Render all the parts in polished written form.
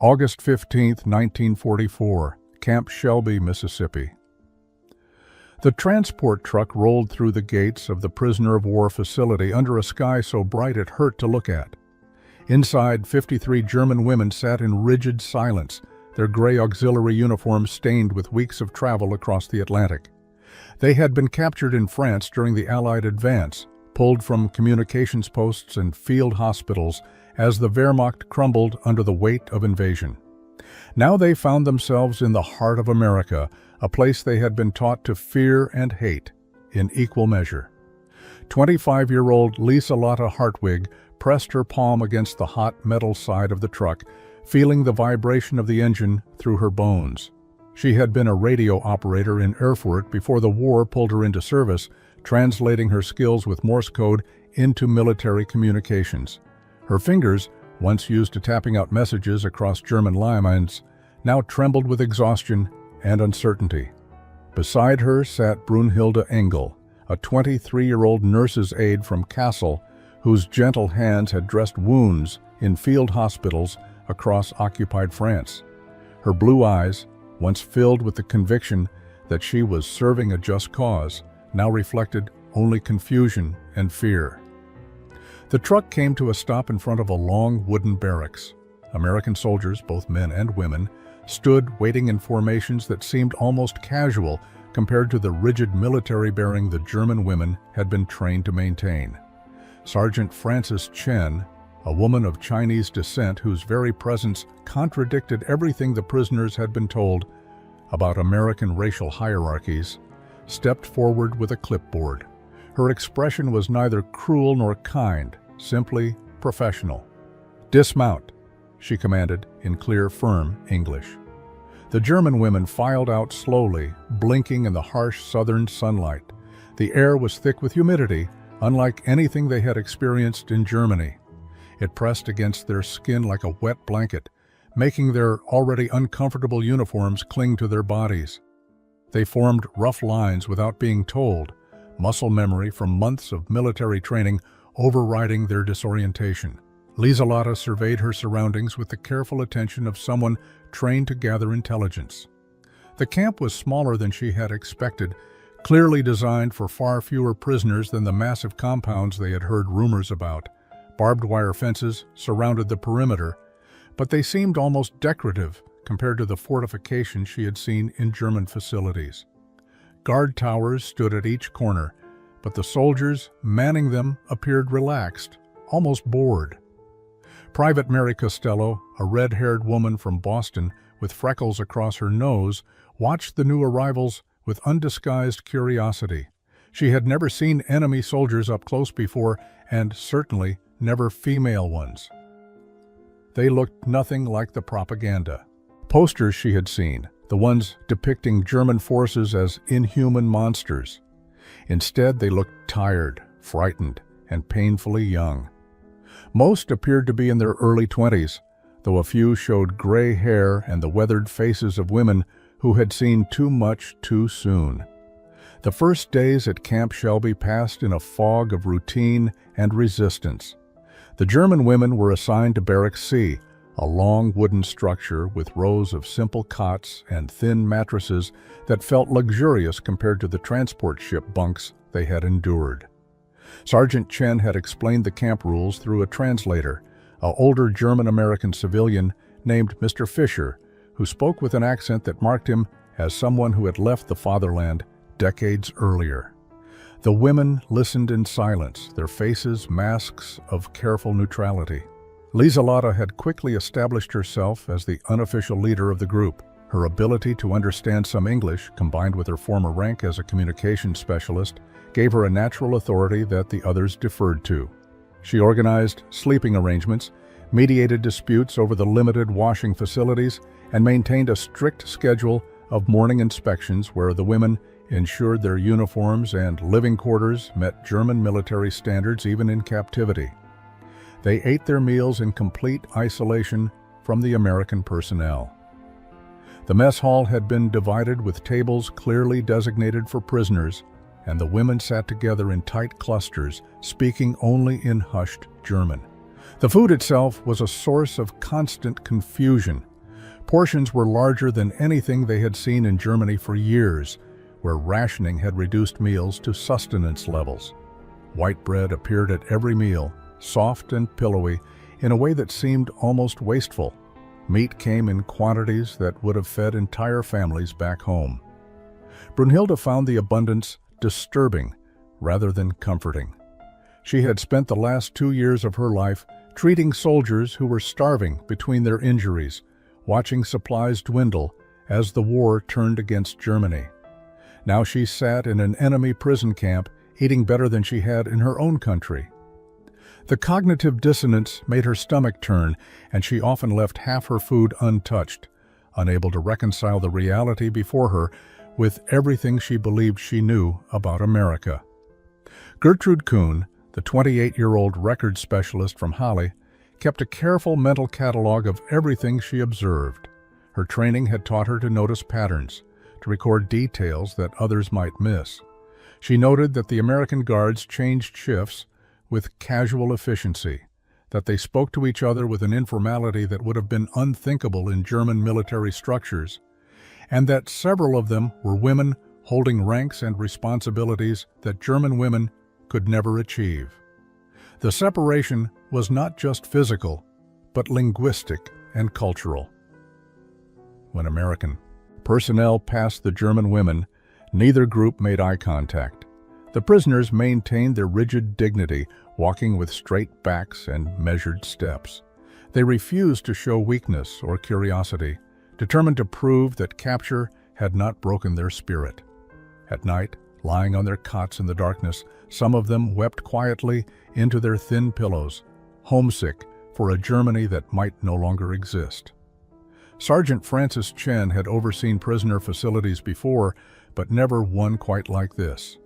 August 15, 1944, Camp Shelby, Mississippi. The transport truck rolled through the gates of the prisoner of war facility under a sky so bright it hurt to look at. Inside, 53 German women sat in rigid silence, their gray auxiliary uniforms stained with weeks of travel across the Atlantic. They had been captured in France during the Allied advance, pulled from communications posts and field hospitals as the Wehrmacht crumbled under the weight of invasion. Now they found themselves in the heart of America, a place they had been taught to fear and hate in equal measure. 25-year-old Lisa-Lotta Hartwig pressed her palm against the hot metal side of the truck, feeling the vibration of the engine through her bones. She had been a radio operator in Erfurt before the war pulled her into service, translating her skills with Morse code into military communications. Her fingers, once used to tapping out messages across German landlines, now trembled with exhaustion and uncertainty. Beside her sat Brunhilde Engel, a 23-year-old nurse's aide from Kassel, whose gentle hands had dressed wounds in field hospitals across occupied France. Her blue eyes, once filled with the conviction that she was serving a just cause, now reflected only confusion and fear. The truck came to a stop in front of a long wooden barracks. American soldiers, both men and women, stood waiting in formations that seemed almost casual compared to the rigid military bearing the German women had been trained to maintain. Sergeant Frances Chen, a woman of Chinese descent whose very presence contradicted everything the prisoners had been told about American racial hierarchies, stepped forward with a clipboard. Her expression was neither cruel nor kind, simply professional. "Dismount," she commanded in clear, firm English. The German women filed out slowly, blinking in the harsh southern sunlight. The air was thick with humidity, unlike anything they had experienced in Germany. It pressed against their skin like a wet blanket, making their already uncomfortable uniforms cling to their bodies. They formed rough lines without being told, muscle memory from months of military training overriding their disorientation. Lisa-Lotta surveyed her surroundings with the careful attention of someone trained to gather intelligence. The camp was smaller than she had expected, clearly designed for far fewer prisoners than the massive compounds they had heard rumors about. Barbed wire fences surrounded the perimeter, but they seemed almost decorative compared to the fortifications she had seen in German facilities. Guard towers stood at each corner, but the soldiers manning them appeared relaxed, almost bored. Private Mary Costello, a red-haired woman from Boston with freckles across her nose, watched the new arrivals with undisguised curiosity. She had never seen enemy soldiers up close before, and certainly never female ones. They looked nothing like the propaganda posters she had seen, the ones depicting German forces as inhuman monsters. Instead, they looked tired, frightened, and painfully young. Most appeared to be in their early 20s, though a few showed gray hair and the weathered faces of women who had seen too much too soon. The first days at Camp Shelby passed in a fog of routine and resistance. The German women were assigned to Barrack C, a long wooden structure with rows of simple cots and thin mattresses that felt luxurious compared to the transport ship bunks they had endured. Sergeant Chen had explained the camp rules through a translator, an older German-American civilian named Mr. Fisher, who spoke with an accent that marked him as someone who had left the fatherland decades earlier. The women listened in silence, their faces masks of careful neutrality. Lisa-Lotta had quickly established herself as the unofficial leader of the group. Her ability to understand some English, combined with her former rank as a communications specialist, gave her a natural authority that the others deferred to. She organized sleeping arrangements, mediated disputes over the limited washing facilities, and maintained a strict schedule of morning inspections where the women ensured their uniforms and living quarters met German military standards even in captivity. They ate their meals in complete isolation from the American personnel. The mess hall had been divided with tables clearly designated for prisoners, and the women sat together in tight clusters, speaking only in hushed German. The food itself was a source of constant confusion. Portions were larger than anything they had seen in Germany for years, where rationing had reduced meals to sustenance levels. White bread appeared at every meal, soft and pillowy, in a way that seemed almost wasteful. Meat came in quantities that would have fed entire families back home. Brunhilde found the abundance disturbing rather than comforting. She had spent the last 2 years of her life treating soldiers who were starving between their injuries, watching supplies dwindle as the war turned against Germany. Now she sat in an enemy prison camp, eating better than she had in her own country. The cognitive dissonance made her stomach turn, and she often left half her food untouched, unable to reconcile the reality before her with everything she believed she knew about America. Gertrude Kuhn, the 28-year-old record specialist from Halle, kept a careful mental catalog of everything she observed. Her training had taught her to notice patterns, to record details that others might miss. She noted that the American guards changed shifts with casual efficiency, that they spoke to each other with an informality that would have been unthinkable in German military structures, and that several of them were women holding ranks and responsibilities that German women could never achieve. The separation was not just physical, but linguistic and cultural. When American personnel passed the German women, neither group made eye contact. The prisoners maintained their rigid dignity, walking with straight backs and measured steps. They refused to show weakness or curiosity, determined to prove that capture had not broken their spirit. At night, lying on their cots in the darkness, some of them wept quietly into their thin pillows, homesick for a Germany that might no longer exist. Sergeant Francis Chen had overseen prisoner facilities before, but never one quite like this.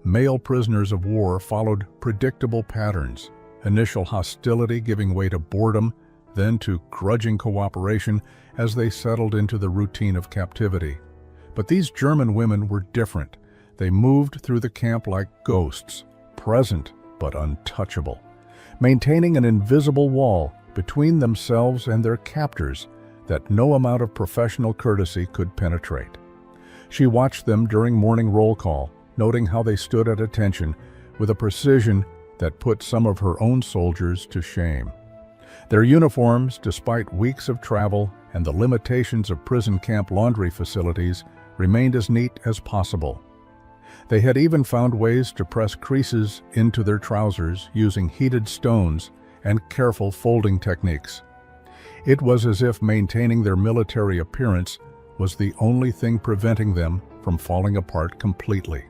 Male prisoners of war followed predictable patterns, initial hostility giving way to boredom, then to grudging cooperation as they settled into the routine of captivity. But these German women were different. They moved through the camp like ghosts, present but untouchable, maintaining an invisible wall between themselves and their captors that no amount of professional courtesy could penetrate. She watched them during morning roll call, noting how they stood at attention with a precision that put some of her own soldiers to shame. Their uniforms, despite weeks of travel and the limitations of prison camp laundry facilities, remained as neat as possible. They had even found ways to press creases into their trousers using heated stones and careful folding techniques. It was as if maintaining their military appearance was the only thing preventing them from falling apart completely.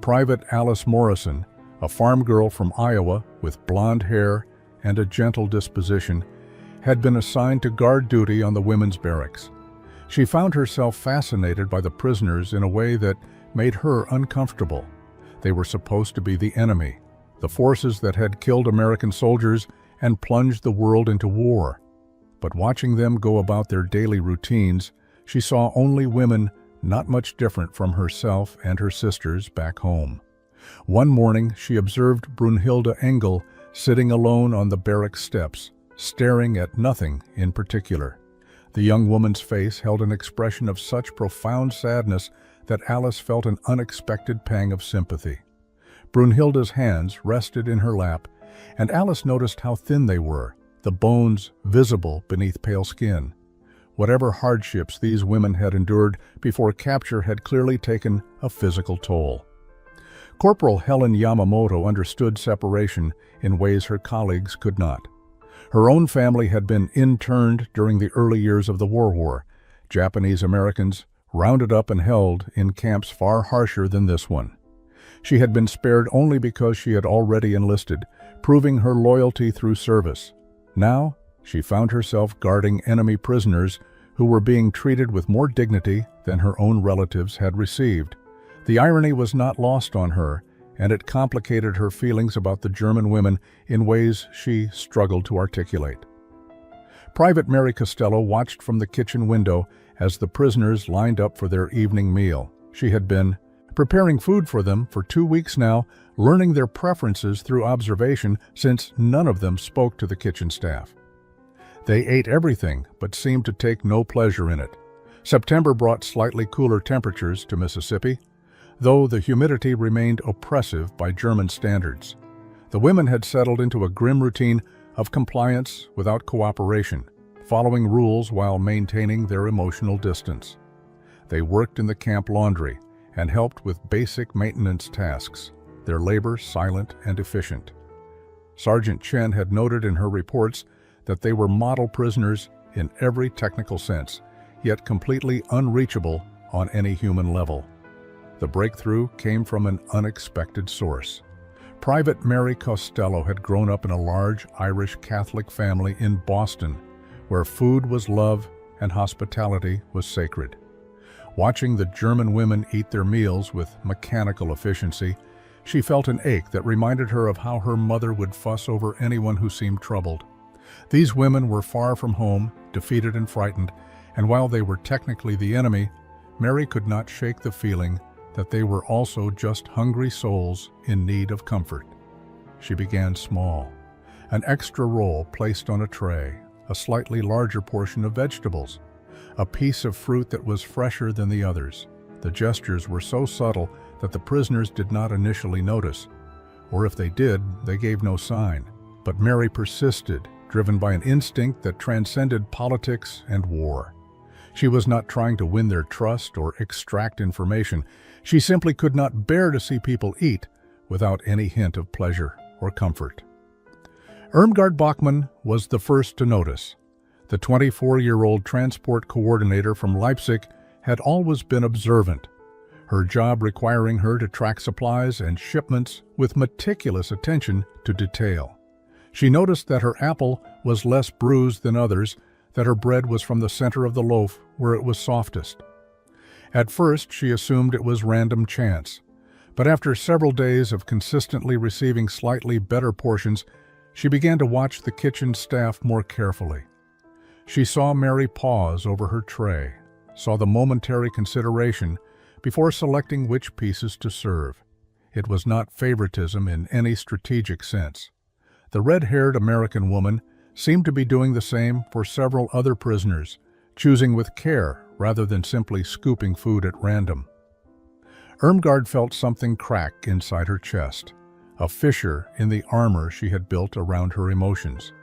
Private Alice Morrison, a farm girl from Iowa with blonde hair and a gentle disposition, had been assigned to guard duty on the women's barracks. She found herself fascinated by the prisoners in a way that made her uncomfortable. They were supposed to be the enemy, the forces that had killed American soldiers and plunged the world into war. But watching them go about their daily routines, she saw only women not much different from herself and her sisters back home. One morning, she observed Brunhilde Engel sitting alone on the barrack steps, staring at nothing in particular. The young woman's face held an expression of such profound sadness that Alice felt an unexpected pang of sympathy. Brunhilde's hands rested in her lap, and Alice noticed how thin they were, the bones visible beneath pale skin. Whatever hardships these women had endured before capture had clearly taken a physical toll. Corporal Helen Yamamoto understood separation in ways her colleagues could not. Her own family had been interned during the early years of the war. Japanese Americans rounded up and held in camps far harsher than this one. She had been spared only because she had already enlisted, proving her loyalty through service. Now, she found herself guarding enemy prisoners who were being treated with more dignity than her own relatives had received. The irony was not lost on her, and it complicated her feelings about the German women in ways she struggled to articulate. Private Mary Costello watched from the kitchen window as the prisoners lined up for their evening meal. She had been preparing food for them for 2 weeks now, learning their preferences through observation since none of them spoke to the kitchen staff. They ate everything, but seemed to take no pleasure in it. September brought slightly cooler temperatures to Mississippi, though the humidity remained oppressive by German standards. The women had settled into a grim routine of compliance without cooperation, following rules while maintaining their emotional distance. They worked in the camp laundry and helped with basic maintenance tasks, their labor silent and efficient. Sergeant Chen had noted in her reports that they were model prisoners in every technical sense, yet completely unreachable on any human level. The breakthrough came from an unexpected source. Private Mary Costello had grown up in a large Irish Catholic family in Boston, where food was love and hospitality was sacred. Watching the German women eat their meals with mechanical efficiency, she felt an ache that reminded her of how her mother would fuss over anyone who seemed troubled. These women were far from home, defeated and frightened, and while they were technically the enemy, Mary could not shake the feeling that they were also just hungry souls in need of comfort. She began small. An extra roll placed on a tray, a slightly larger portion of vegetables, a piece of fruit that was fresher than the others. The gestures were so subtle that the prisoners did not initially notice, or if they did, they gave no sign. But Mary persisted, driven by an instinct that transcended politics and war. She was not trying to win their trust or extract information. She simply could not bear to see people eat without any hint of pleasure or comfort. Irmgard Bachmann was the first to notice. The 24-year-old transport coordinator from Leipzig had always been observant, her job requiring her to track supplies and shipments with meticulous attention to detail. She noticed that her apple was less bruised than others, that her bread was from the center of the loaf where it was softest. At first, she assumed it was random chance, but after several days of consistently receiving slightly better portions, she began to watch the kitchen staff more carefully. She saw Mary pause over her tray, saw the momentary consideration before selecting which pieces to serve. It was not favoritism in any strategic sense. The red-haired American woman seemed to be doing the same for several other prisoners, choosing with care rather than simply scooping food at random. Irmgard felt something crack inside her chest, a fissure in the armor she had built around her emotions.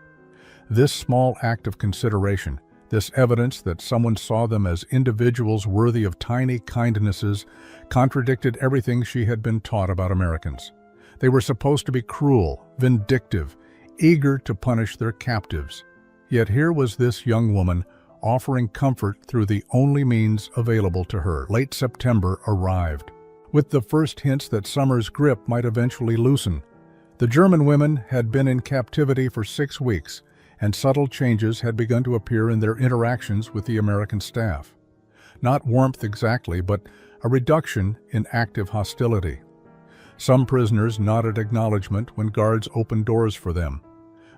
This small act of consideration, this evidence that someone saw them as individuals worthy of tiny kindnesses, contradicted everything she had been taught about Americans. They were supposed to be cruel, vindictive, eager to punish their captives. Yet here was this young woman offering comfort through the only means available to her. Late September arrived, with the first hints that summer's grip might eventually loosen. The German women had been in captivity for 6 weeks, and subtle changes had begun to appear in their interactions with the American staff. Not warmth exactly, but a reduction in active hostility. Some prisoners nodded acknowledgement when guards opened doors for them.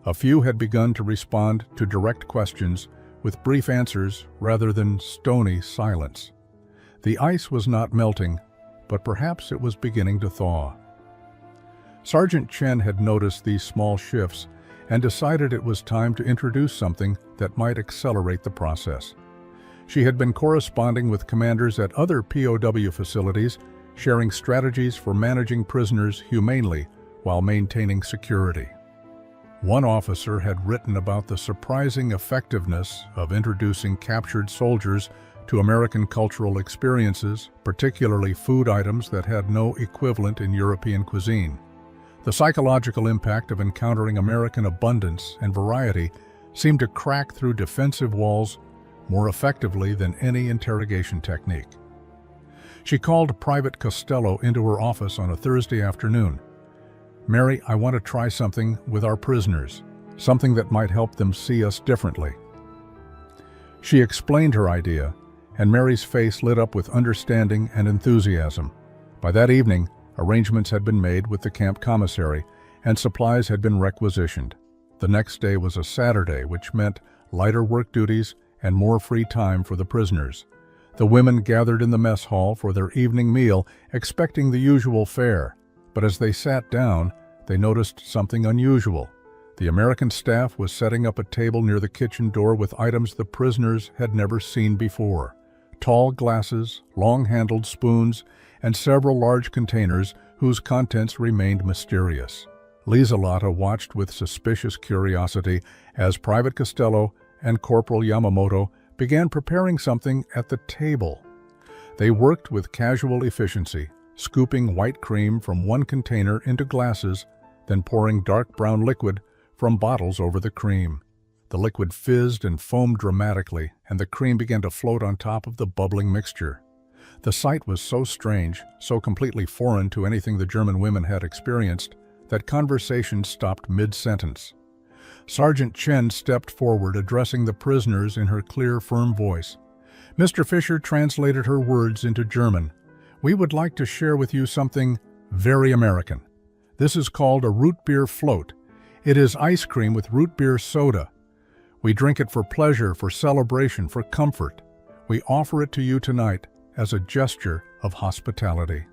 A few had begun to respond to direct questions with brief answers rather than stony silence. The ice was not melting, but perhaps it was beginning to thaw. Sergeant Chen had noticed these small shifts and decided it was time to introduce something that might accelerate the process. She had been corresponding with commanders at other POW facilities, sharing strategies for managing prisoners humanely while maintaining security. One officer had written about the surprising effectiveness of introducing captured soldiers to American cultural experiences, particularly food items that had no equivalent in European cuisine. The psychological impact of encountering American abundance and variety seemed to crack through defensive walls more effectively than any interrogation technique. She called Private Costello into her office on a Thursday afternoon. "Mary, I want to try something with our prisoners, something that might help them see us differently." She explained her idea, and Mary's face lit up with understanding and enthusiasm. By that evening, arrangements had been made with the camp commissary, and supplies had been requisitioned. The next day was a Saturday, which meant lighter work duties and more free time for the prisoners. The women gathered in the mess hall for their evening meal, expecting the usual fare. But as they sat down, they noticed something unusual. The American staff was setting up a table near the kitchen door with items the prisoners had never seen before. Tall glasses, long-handled spoons, and several large containers whose contents remained mysterious. Lieselotte watched with suspicious curiosity as Private Costello and Corporal Yamamoto began preparing something at the table. They worked with casual efficiency, scooping white cream from one container into glasses, then pouring dark brown liquid from bottles over the cream. The liquid fizzed and foamed dramatically, and the cream began to float on top of the bubbling mixture. The sight was so strange, so completely foreign to anything the German women had experienced, that conversation stopped mid-sentence. Sergeant Chen stepped forward, addressing the prisoners in her clear, firm voice. Mr. Fisher translated her words into German. "We would like to share with you something very American. This is called a root beer float. It is ice cream with root beer soda. We drink it for pleasure, for celebration, for comfort. We offer it to you tonight as a gesture of hospitality."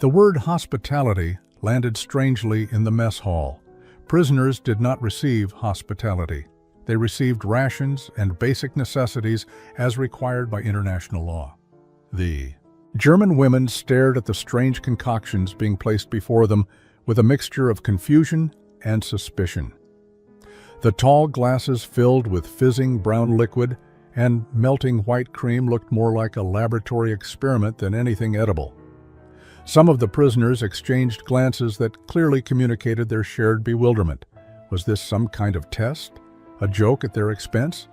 The word hospitality landed strangely in the mess hall. Prisoners did not receive hospitality. They received rations and basic necessities as required by international law. The German women stared at the strange concoctions being placed before them with a mixture of confusion and suspicion. The tall glasses filled with fizzing brown liquid and melting white cream looked more like a laboratory experiment than anything edible. Some of the prisoners exchanged glances that clearly communicated their shared bewilderment. Was this some kind of test? A joke at their expense?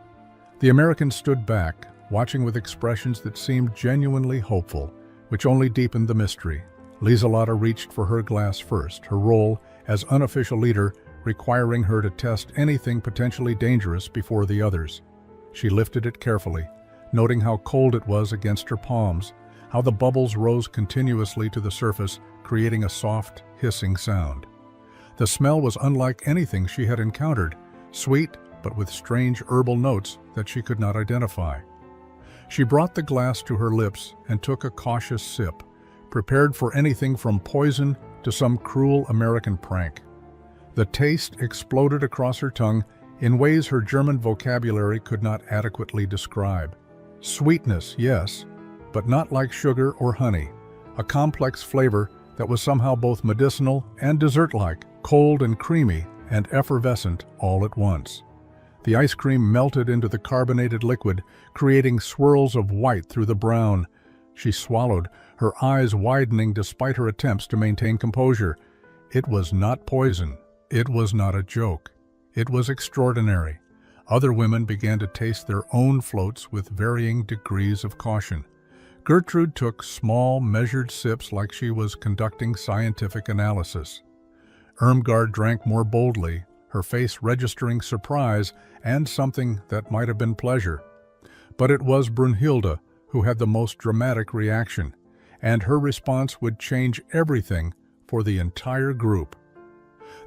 The Americans stood back, watching with expressions that seemed genuinely hopeful, which only deepened the mystery. Lieselotte reached for her glass first, her role as unofficial leader requiring her to test anything potentially dangerous before the others. She lifted it carefully, noting how cold it was against her palms, how the bubbles rose continuously to the surface, creating a soft, hissing sound. The smell was unlike anything she had encountered, sweet but with strange herbal notes that she could not identify. She brought the glass to her lips and took a cautious sip, prepared for anything from poison to some cruel American prank. The taste exploded across her tongue in ways her German vocabulary could not adequately describe. Sweetness, yes, but not like sugar or honey, a complex flavor that was somehow both medicinal and dessert-like, cold and creamy and effervescent all at once. The ice cream melted into the carbonated liquid, creating swirls of white through the brown. She swallowed, her eyes widening despite her attempts to maintain composure. It was not poison. It was not a joke. It was extraordinary. Other women began to taste their own floats with varying degrees of caution. Gertrude took small, measured sips like she was conducting scientific analysis. Irmgard drank more boldly, her face registering surprise and something that might have been pleasure. But it was Brunhilde who had the most dramatic reaction, and her response would change everything for the entire group.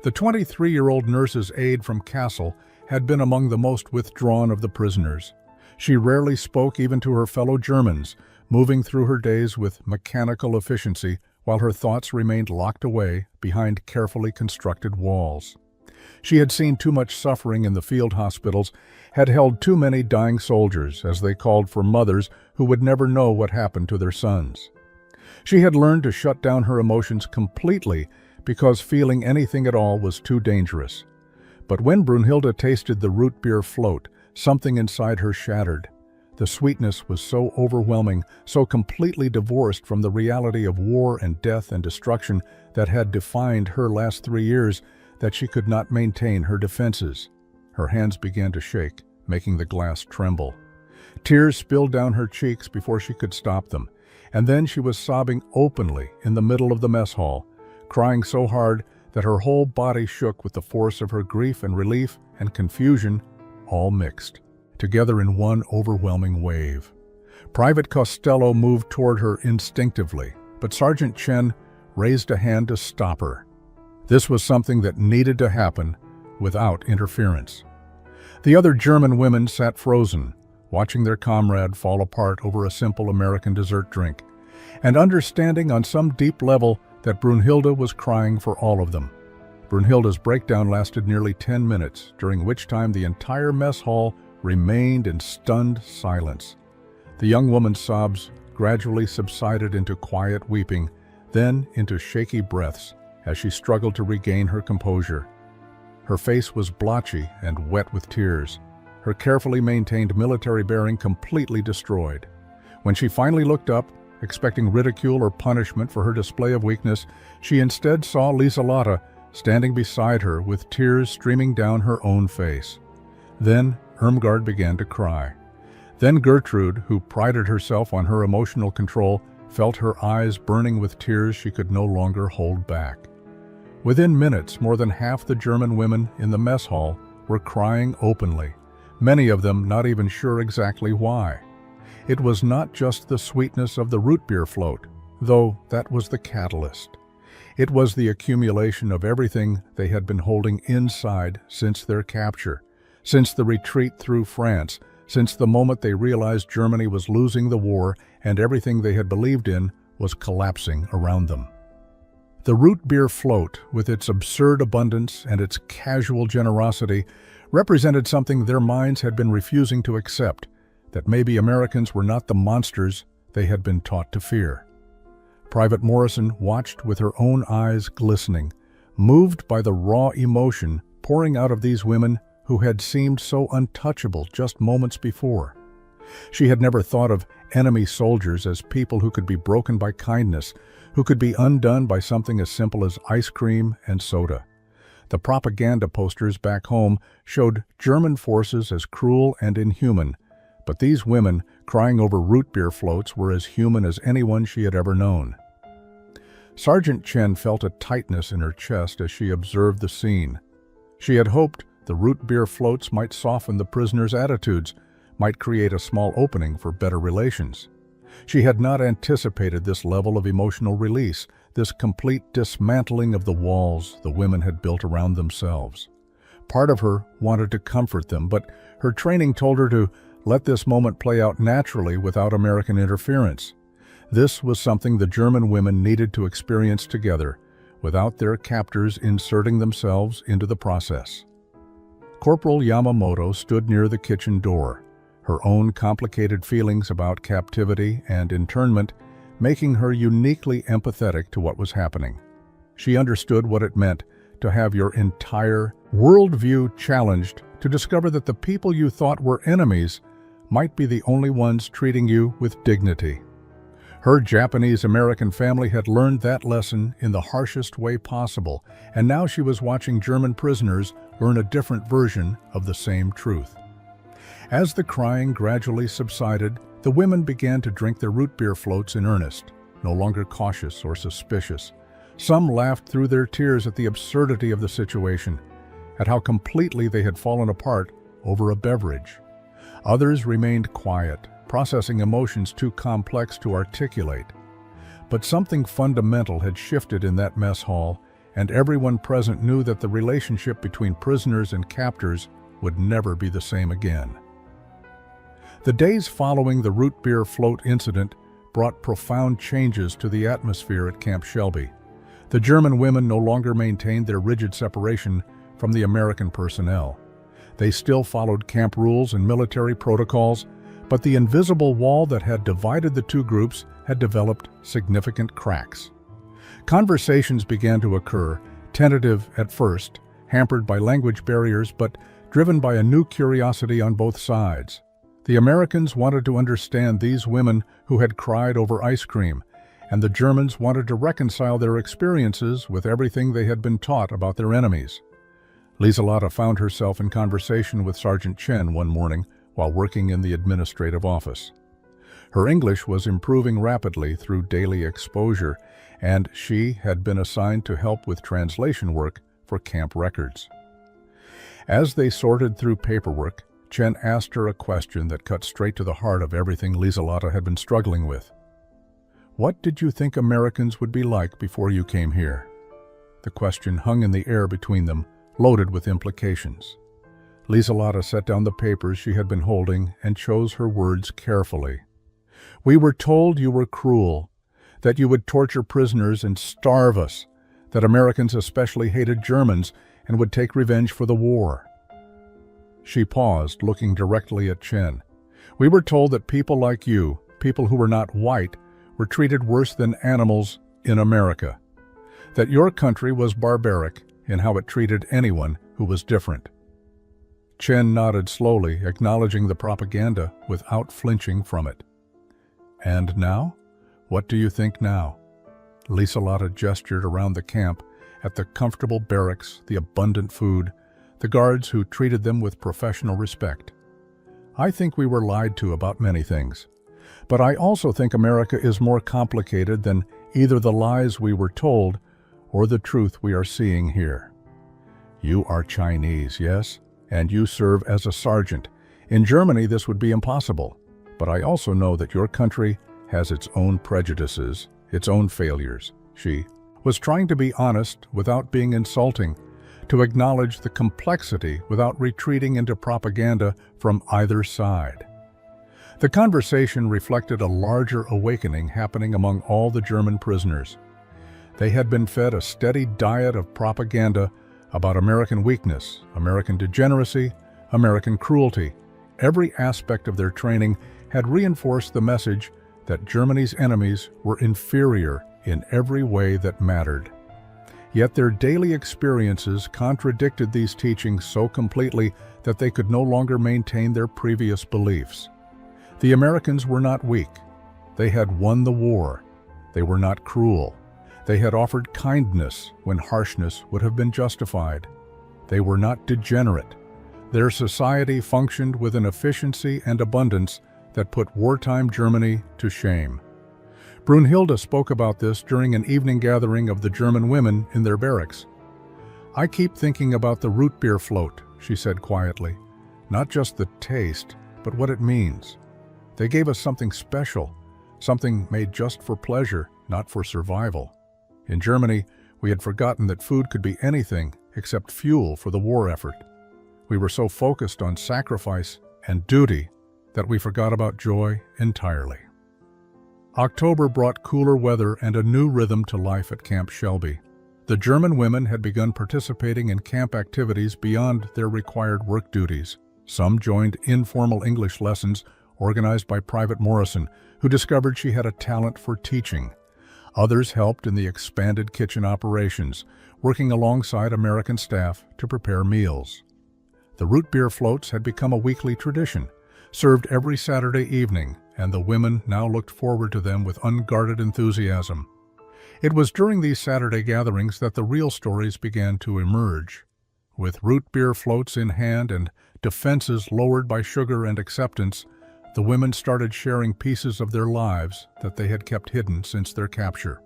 The 23-year-old nurse's aide from Kassel had been among the most withdrawn of the prisoners. She rarely spoke even to her fellow Germans, moving through her days with mechanical efficiency while her thoughts remained locked away behind carefully constructed walls. She had seen too much suffering in the field hospitals, had held too many dying soldiers as they called for mothers who would never know what happened to their sons. She had learned to shut down her emotions completely because feeling anything at all was too dangerous. But when Brunhilde tasted the root beer float, something inside her shattered. The sweetness was so overwhelming, so completely divorced from the reality of war and death and destruction that had defined her last 3 years, that she could not maintain her defenses. Her hands began to shake, making the glass tremble. Tears spilled down her cheeks before she could stop them, and then she was sobbing openly in the middle of the mess hall, crying so hard that her whole body shook with the force of her grief and relief and confusion, all mixed together in one overwhelming wave. Private Costello moved toward her instinctively, but Sergeant Chen raised a hand to stop her. This was something that needed to happen without interference. The other German women sat frozen, watching their comrade fall apart over a simple American dessert drink, and understanding on some deep level that Brunhilde was crying for all of them. Brunhilde's breakdown lasted nearly 10 minutes, during which time the entire mess hall remained in stunned silence. The young woman's sobs gradually subsided into quiet weeping, then into shaky breaths as she struggled to regain her composure. Her face was blotchy and wet with tears, her carefully maintained military bearing completely destroyed. When she finally looked up, expecting ridicule or punishment for her display of weakness, she instead saw Lieselotte standing beside her with tears streaming down her own face. Then Irmgard began to cry. Then Gertrude, who prided herself on her emotional control, felt her eyes burning with tears she could no longer hold back. Within minutes, more than half the German women in the mess hall were crying openly, many of them not even sure exactly why. It was not just the sweetness of the root beer float, though that was the catalyst. It was the accumulation of everything they had been holding inside since their capture, since the retreat through France, since the moment they realized Germany was losing the war and everything they had believed in was collapsing around them. The root beer float, with its absurd abundance and its casual generosity, represented something their minds had been refusing to accept, that maybe Americans were not the monsters they had been taught to fear. Private Morrison watched with her own eyes glistening, moved by the raw emotion pouring out of these women who had seemed so untouchable just moments before. She had never thought of enemy soldiers as people who could be broken by kindness, who could be undone by something as simple as ice cream and soda. The propaganda posters back home showed German forces as cruel and inhuman, but these women crying over root beer floats were as human as anyone she had ever known. Sergeant Chen felt a tightness in her chest as she observed the scene. She had hoped the root beer floats might soften the prisoners' attitudes, might create a small opening for better relations. She had not anticipated this level of emotional release, this complete dismantling of the walls the women had built around themselves. Part of her wanted to comfort them, but her training told her to let this moment play out naturally without American interference. This was something the German women needed to experience together, without their captors inserting themselves into the process. Corporal Yamamoto stood near the kitchen door, her own complicated feelings about captivity and internment making her uniquely empathetic to what was happening. She understood what it meant to have your entire worldview challenged, to discover that the people you thought were enemies might be the only ones treating you with dignity. Her Japanese-American family had learned that lesson in the harshest way possible, and now she was watching German prisoners learn a different version of the same truth. As the crying gradually subsided, the women began to drink their root beer floats in earnest, no longer cautious or suspicious. Some laughed through their tears at the absurdity of the situation, at how completely they had fallen apart over a beverage. Others remained quiet, processing emotions too complex to articulate. But something fundamental had shifted in that mess hall, and everyone present knew that the relationship between prisoners and captors would never be the same again. The days following the root beer float incident brought profound changes to the atmosphere at Camp Shelby. The German women no longer maintained their rigid separation from the American personnel. They still followed camp rules and military protocols, but the invisible wall that had divided the two groups had developed significant cracks. Conversations began to occur, tentative at first, hampered by language barriers, but driven by a new curiosity on both sides. The Americans wanted to understand these women who had cried over ice cream, and the Germans wanted to reconcile their experiences with everything they had been taught about their enemies. Lieselotte found herself in conversation with Sergeant Chen one morning while working in the administrative office. Her English was improving rapidly through daily exposure, and she had been assigned to help with translation work for camp records. As they sorted through paperwork, Chen asked her a question that cut straight to the heart of everything Lieselotte had been struggling with. "What did you think Americans would be like before you came here?" The question hung in the air between them, loaded with implications. Lieselotte set down the papers she had been holding and chose her words carefully. "We were told you were cruel, that you would torture prisoners and starve us, that Americans especially hated Germans and would take revenge for the war. She paused, looking directly at Chen. We were told that people like you, people who were not white, were treated worse than animals in America. That your country was barbaric in how it treated anyone who was different. Chen nodded slowly, acknowledging the propaganda without flinching from it. And now? What do you think now? Lieselotte gestured around the camp, at the comfortable barracks, the abundant food, the guards who treated them with professional respect. I think we were lied to about many things. But I also think America is more complicated than either the lies we were told or the truth we are seeing here. You are Chinese, yes? And you serve as a sergeant. In Germany, this would be impossible. But I also know that your country has its own prejudices, its own failures. She was trying to be honest without being insulting, to acknowledge the complexity without retreating into propaganda from either side. The conversation reflected a larger awakening happening among all the German prisoners. They had been fed a steady diet of propaganda about American weakness, American degeneracy, American cruelty. Every aspect of their training had reinforced the message that Germany's enemies were inferior in every way that mattered. Yet their daily experiences contradicted these teachings so completely that they could no longer maintain their previous beliefs. The Americans were not weak. They had won the war. They were not cruel. They had offered kindness when harshness would have been justified. They were not degenerate. Their society functioned with an efficiency and abundance that put wartime Germany to shame. Brunhilde spoke about this during an evening gathering of the German women in their barracks. I keep thinking about the root beer float, she said quietly. Not just the taste, but what it means. They gave us something special, something made just for pleasure, not for survival. In Germany, we had forgotten that food could be anything except fuel for the war effort. We were so focused on sacrifice and duty that we forgot about joy entirely. October brought cooler weather and a new rhythm to life at Camp Shelby. The German women had begun participating in camp activities beyond their required work duties. Some joined informal English lessons organized by Private Morrison, who discovered she had a talent for teaching. Others helped in the expanded kitchen operations, working alongside American staff to prepare meals. The root beer floats had become a weekly tradition, served every Saturday evening, and the women now looked forward to them with unguarded enthusiasm. It was during these Saturday gatherings that the real stories began to emerge. With root beer floats in hand and defenses lowered by sugar and acceptance, the women started sharing pieces of their lives that they had kept hidden since their capture.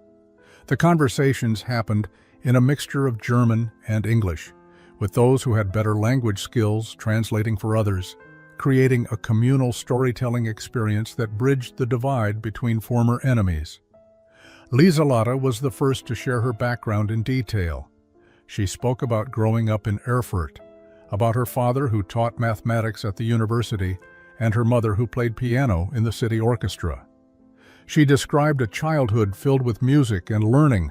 The conversations happened in a mixture of German and English, with those who had better language skills translating for others, creating a communal storytelling experience that bridged the divide between former enemies. Lieselotte was the first to share her background in detail. She spoke about growing up in Erfurt, about her father who taught mathematics at the university, and her mother who played piano in the city orchestra. She described a childhood filled with music and learning,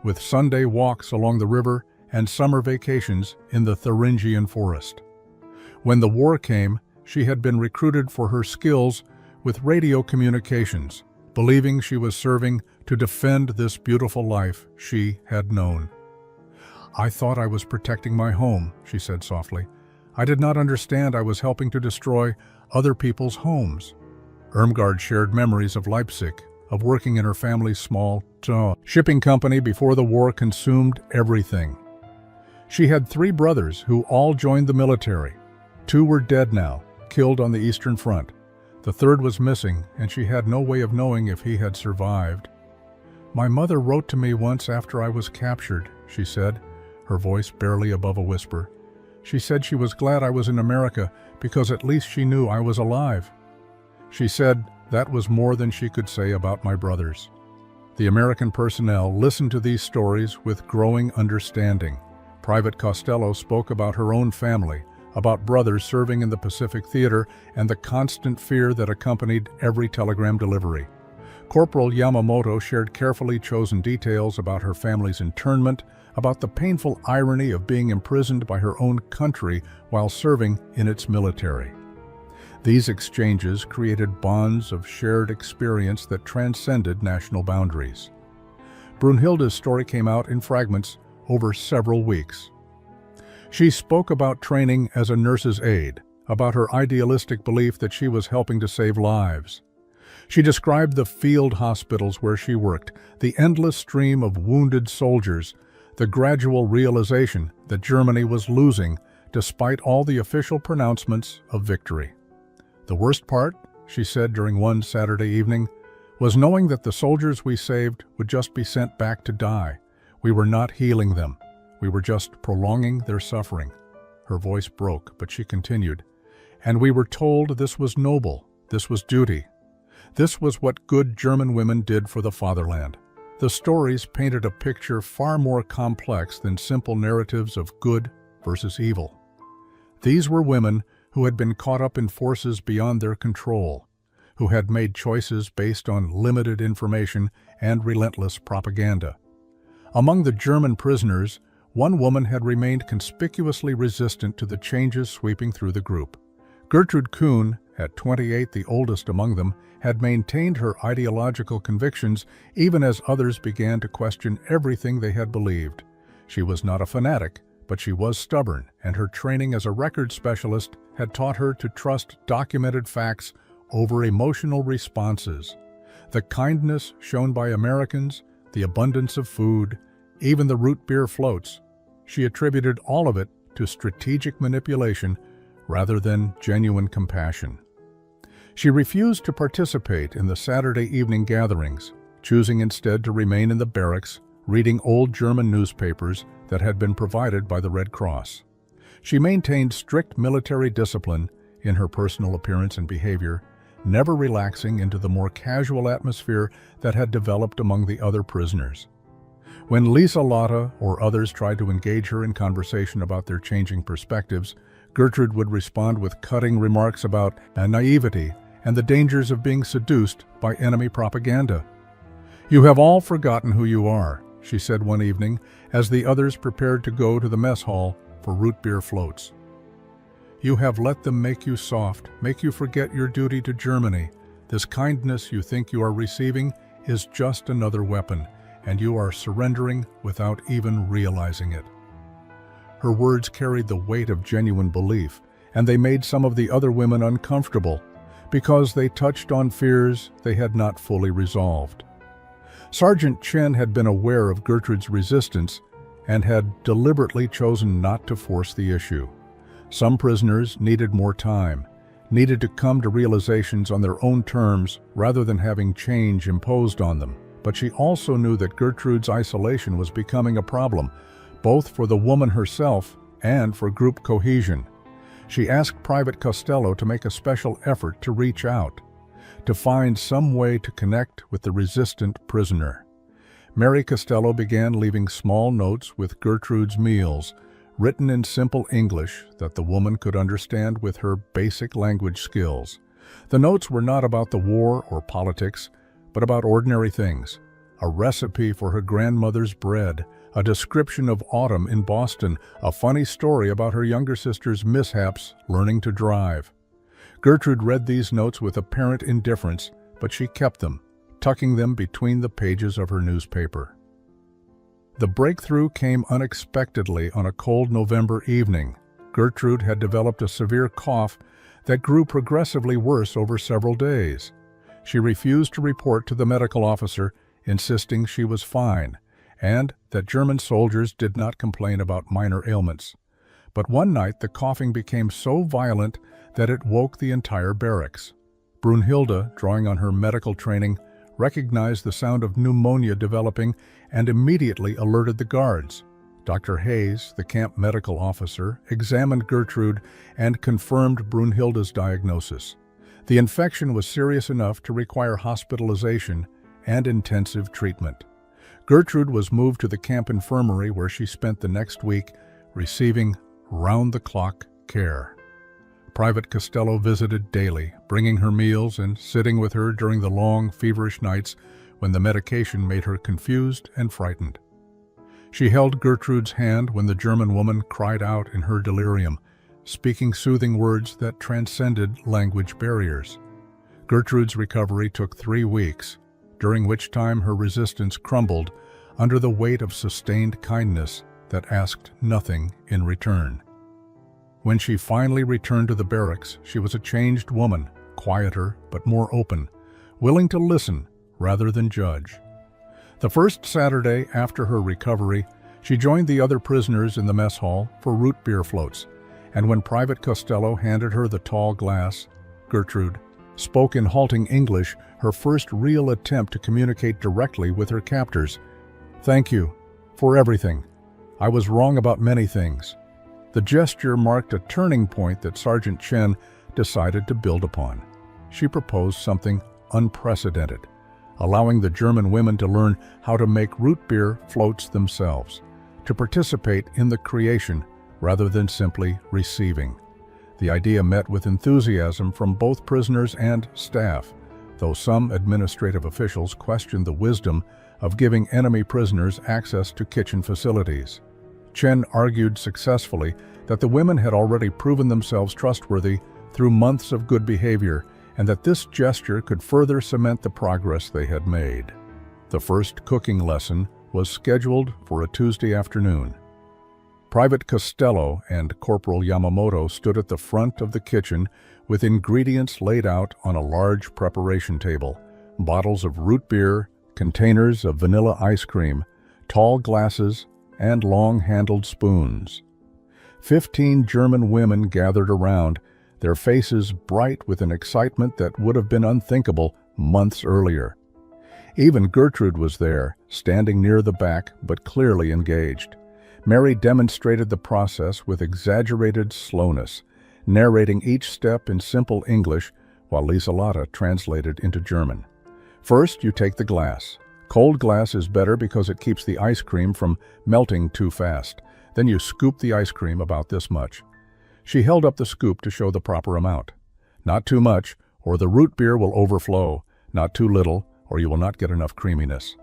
with Sunday walks along the river and summer vacations in the Thuringian forest. When the war came, she had been recruited for her skills with radio communications, believing she was serving to defend this beautiful life she had known. I thought I was protecting my home, she said softly. I did not understand I was helping to destroy other people's homes. Irmgard shared memories of Leipzig, of working in her family's small shipping company before the war consumed everything. She had 3 brothers who all joined the military. 2 were dead now, killed on the Eastern Front. The 3rd was missing, and she had no way of knowing if he had survived. My mother wrote to me once after I was captured, she said, her voice barely above a whisper. She said she was glad I was in America because at least she knew I was alive. She said that was more than she could say about my brothers. The American personnel listened to these stories with growing understanding. Private Costello spoke about her own family, about brothers serving in the Pacific Theater and the constant fear that accompanied every telegram delivery. Corporal Yamamoto shared carefully chosen details about her family's internment, about the painful irony of being imprisoned by her own country while serving in its military. These exchanges created bonds of shared experience that transcended national boundaries. Brunhilde's story came out in fragments over several weeks. She spoke about training as a nurse's aide, about her idealistic belief that she was helping to save lives. She described the field hospitals where she worked, the endless stream of wounded soldiers, the gradual realization that Germany was losing despite all the official pronouncements of victory. The worst part, she said during one Saturday evening, was knowing that the soldiers we saved would just be sent back to die. We were not healing them. We were just prolonging their suffering. Her voice broke, but she continued. And we were told this was noble, this was duty. This was what good German women did for the fatherland. The stories painted a picture far more complex than simple narratives of good versus evil. These were women who had been caught up in forces beyond their control, who had made choices based on limited information and relentless propaganda. Among the German prisoners, one woman had remained conspicuously resistant to the changes sweeping through the group. Gertrude Kuhn, at 28, the oldest among them, had maintained her ideological convictions even as others began to question everything they had believed. She was not a fanatic, but she was stubborn, and her training as a record specialist had taught her to trust documented facts over emotional responses. The kindness shown by Americans, the abundance of food, even the root beer floats, she attributed all of it to strategic manipulation rather than genuine compassion. She refused to participate in the Saturday evening gatherings, choosing instead to remain in the barracks, reading old German newspapers that had been provided by the Red Cross. She maintained strict military discipline in her personal appearance and behavior, never relaxing into the more casual atmosphere that had developed among the other prisoners. When Lisa Lotta or others tried to engage her in conversation about their changing perspectives, Gertrude would respond with cutting remarks about naivety and the dangers of being seduced by enemy propaganda. "You have all forgotten who you are," she said one evening as the others prepared to go to the mess hall for root beer floats. "You have let them make you soft, make you forget your duty to Germany. This kindness you think you are receiving is just another weapon, and you are surrendering without even realizing it." Her words carried the weight of genuine belief, and they made some of the other women uncomfortable because they touched on fears they had not fully resolved. Sergeant Chen had been aware of Gertrude's resistance and had deliberately chosen not to force the issue. Some prisoners needed more time, needed to come to realizations on their own terms rather than having change imposed on them. But she also knew that Gertrude's isolation was becoming a problem, both for the woman herself and for group cohesion. She asked Private Costello to make a special effort to reach out, to find some way to connect with the resistant prisoner. Mary Costello began leaving small notes with Gertrude's meals, written in simple English that the woman could understand with her basic language skills. The notes were not about the war or politics, but about ordinary things. A recipe for her grandmother's bread, a description of autumn in Boston, a funny story about her younger sister's mishaps learning to drive. Gertrude read these notes with apparent indifference, but she kept them, tucking them between the pages of her newspaper. The breakthrough came unexpectedly on a cold November evening. Gertrude had developed a severe cough that grew progressively worse over several days. She refused to report to the medical officer, insisting she was fine, and that German soldiers did not complain about minor ailments. But one night the coughing became so violent that it woke the entire barracks. Brunhilde, drawing on her medical training, recognized the sound of pneumonia developing and immediately alerted the guards. Dr. Hayes, the camp medical officer, examined Gertrude and confirmed Brunhilde's diagnosis. The infection was serious enough to require hospitalization and intensive treatment. Gertrude was moved to the camp infirmary where she spent the next week receiving round-the-clock care. Private Costello visited daily, bringing her meals and sitting with her during the long, feverish nights when the medication made her confused and frightened. She held Gertrude's hand when the German woman cried out in her delirium, speaking soothing words that transcended language barriers. Gertrude's recovery took 3 weeks, during which time her resistance crumbled under the weight of sustained kindness that asked nothing in return. When she finally returned to the barracks, she was a changed woman, quieter but more open, willing to listen rather than judge. The first Saturday after her recovery, she joined the other prisoners in the mess hall for root beer floats, and when Private Costello handed her the tall glass, Gertrude spoke in halting English, her first real attempt to communicate directly with her captors. "Thank you for everything. I was wrong about many things." The gesture marked a turning point that Sergeant Chen decided to build upon. She proposed something unprecedented, allowing the German women to learn how to make root beer floats themselves, to participate in the creation rather than simply receiving. The idea met with enthusiasm from both prisoners and staff, though some administrative officials questioned the wisdom of giving enemy prisoners access to kitchen facilities. Chen argued successfully that the women had already proven themselves trustworthy through months of good behavior, and that this gesture could further cement the progress they had made. The first cooking lesson was scheduled for a Tuesday afternoon. Private Costello and Corporal Yamamoto stood at the front of the kitchen with ingredients laid out on a large preparation table, bottles of root beer, containers of vanilla ice cream, tall glasses, and long-handled spoons. 15 German women gathered around, their faces bright with an excitement that would have been unthinkable months earlier. Even Gertrude was there, standing near the back but clearly engaged. Mary demonstrated the process with exaggerated slowness, narrating each step in simple English while Lieselata translated into German. First, you take the glass. Cold glass is better because it keeps the ice cream from melting too fast. Then you scoop the ice cream about this much. She held up the scoop to show the proper amount. Not too much, or the root beer will overflow. Not too little, or you will not get enough creaminess.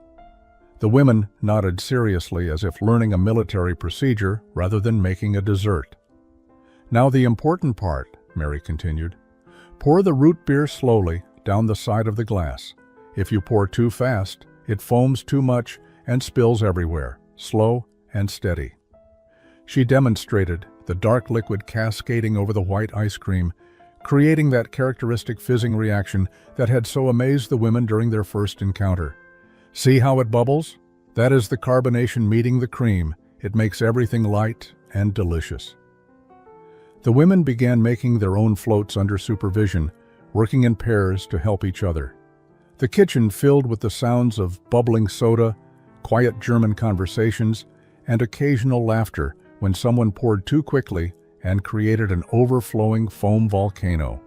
The women nodded seriously as if learning a military procedure rather than making a dessert. "Now the important part," Mary continued. "Pour the root beer slowly down the side of the glass. If you pour too fast, it foams too much and spills everywhere. Slow and steady." She demonstrated, the dark liquid cascading over the white ice cream, creating that characteristic fizzing reaction that had so amazed the women during their first encounter. "See how it bubbles? That is the carbonation meeting the cream. It makes everything light and delicious." The women began making their own floats under supervision, working in pairs to help each other. The kitchen filled with the sounds of bubbling soda, quiet German conversations, and occasional laughter when someone poured too quickly and created an overflowing foam volcano.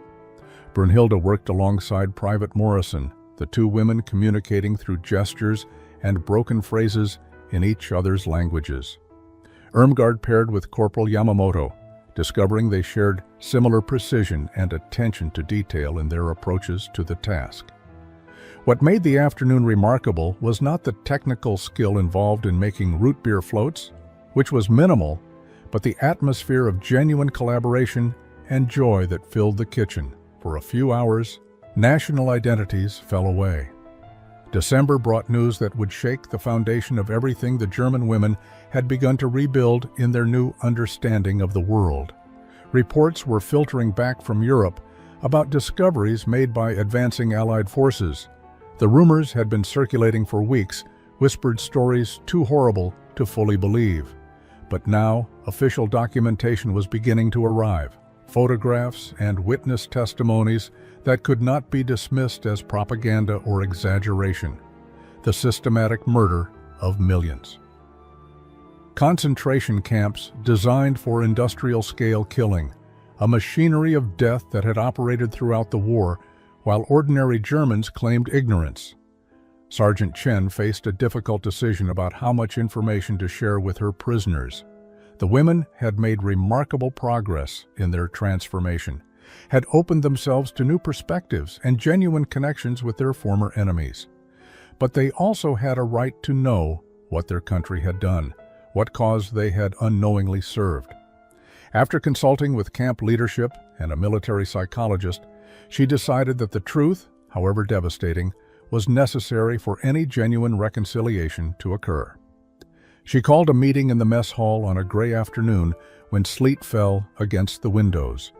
Brunhilde worked alongside Private Morrison, the two women communicating through gestures and broken phrases in each other's languages. Irmgard paired with Corporal Yamamoto, discovering they shared similar precision and attention to detail in their approaches to the task. What made the afternoon remarkable was not the technical skill involved in making root beer floats, which was minimal, but the atmosphere of genuine collaboration and joy that filled the kitchen. For a few hours, national identities fell away. December brought news that would shake the foundation of everything the German women had begun to rebuild in their new understanding of the world. Reports were filtering back from Europe about discoveries made by advancing Allied forces. The rumors had been circulating for weeks, whispered stories too horrible to fully believe. But now, official documentation was beginning to arrive. Photographs and witness testimonies that could not be dismissed as propaganda or exaggeration. The systematic murder of millions. Concentration camps designed for industrial-scale killing, a machinery of death that had operated throughout the war, while ordinary Germans claimed ignorance. Sergeant Chen faced a difficult decision about how much information to share with her prisoners. The women had made remarkable progress in their transformation, had opened themselves to new perspectives and genuine connections with their former enemies. But they also had a right to know what their country had done, what cause they had unknowingly served. After consulting with camp leadership and a military psychologist, she decided that the truth, however devastating, was necessary for any genuine reconciliation to occur. She called a meeting in the mess hall on a gray afternoon when sleet fell against the windows.